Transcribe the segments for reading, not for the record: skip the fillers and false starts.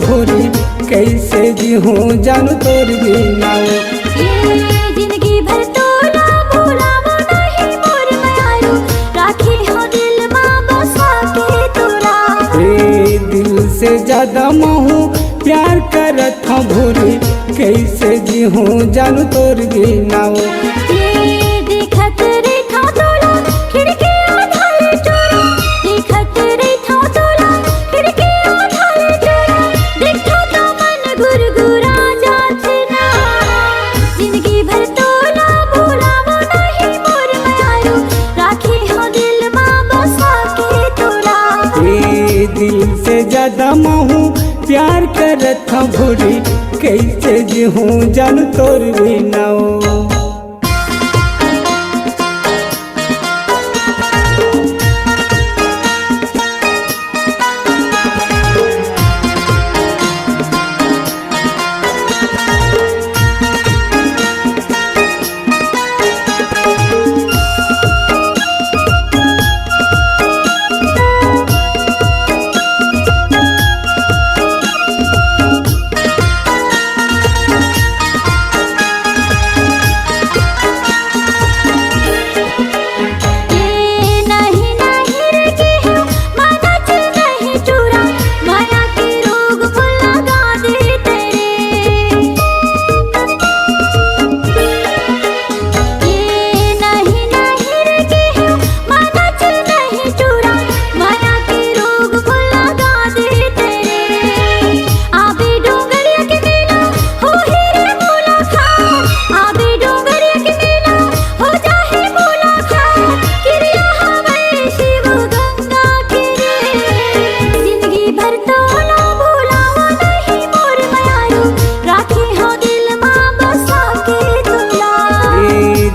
भोरी कैसे जी हूँ जानू तोर बिना। जिंदगी भर तोला भुलावा नहीं मोर मायारू, राखी हो दिल माँ बसा के तोरा। दिल से ज्यादा महू प्यार करत हूँ भोरी कैसे जी हूँ जानू तोर बिना। देखत रेखा तोला खिड़की आधाले चोरा, देखत रेखा तोला खिड़की आधाले चोरा। देखो तो मन गुरगुरा जात ना, जिंदगी भर तोला भुलावा नहीं मोर मायारू, राखी हो दिल माँ बसा के तोरा। दिल से ज्यादा महू प्यार करत हूँ भोरी कैसे जी हूँ जानू तोर बिना।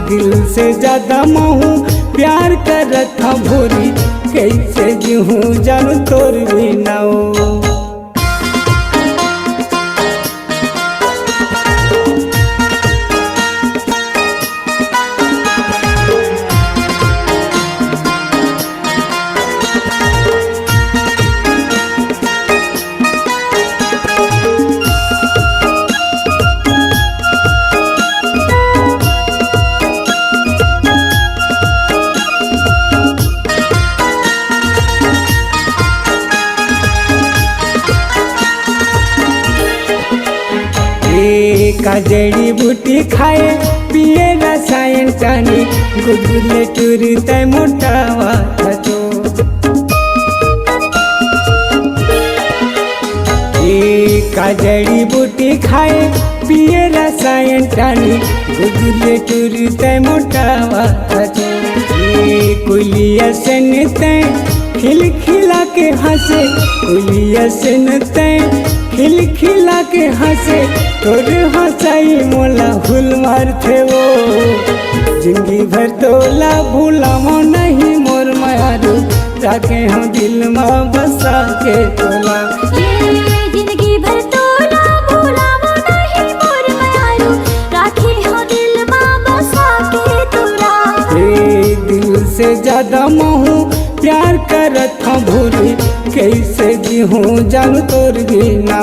दिल से ज्यादा महू प्यार करत हूँ भोरी कैसे जी हूँ जानू तोर बिना। का जड़ी बूटी खाए पिए रसायन टानी गुदगुले टूरी तय मोटावा थतो। का जड़ी बूटी खाए पिए रसायन टानी गुदगुले टूरी तय मोटावा थतो। कुलिया से तय खिल खिला के हंसे, कुलिया से तय खिल खिला के हंसे तोर हंसाई मोला हुल मार थे वो। जिंदगी भर तोला भूलामो नहीं मोर मायारू, राखे हम दिल में बसा के तोला। जिंदगी भर तोला भुलावा नहीं मोर मायारू, राखी हो दिल माँ बसा के तोरा। दिल से ज्यादा महू प्यार करत हूँ भोरी कैसे जी हूँ जानू तोर बिना।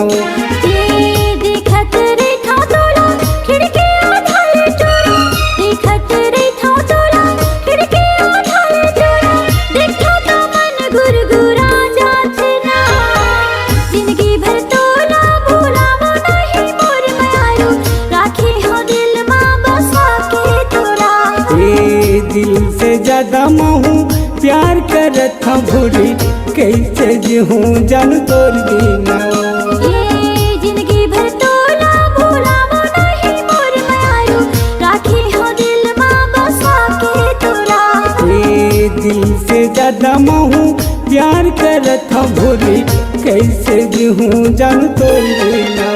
देखत रेखा तोला खिड़की आधाले चोरा, देखत रेखा तोला खिड़की आधाले चोरा। देखो तो मन गुरगुरा जात ना, जिंदगी भर तोला भुलावा नहीं मोर मायारू, राखी हो दिल माँ बसा के तोरा। दिल से ज्यादा महू प्यार करत हूँ भोरी कैसे जी हूँ जानू तोर बिना। जिंदगी भर तोला भुलावा नहीं मोर मायारू, राखी हो दिल माँ बसा के तोरा। दिल से ज्यादा महू प्यार करत हूँ भोरी कैसे जी हूँ जानू तोर बिना।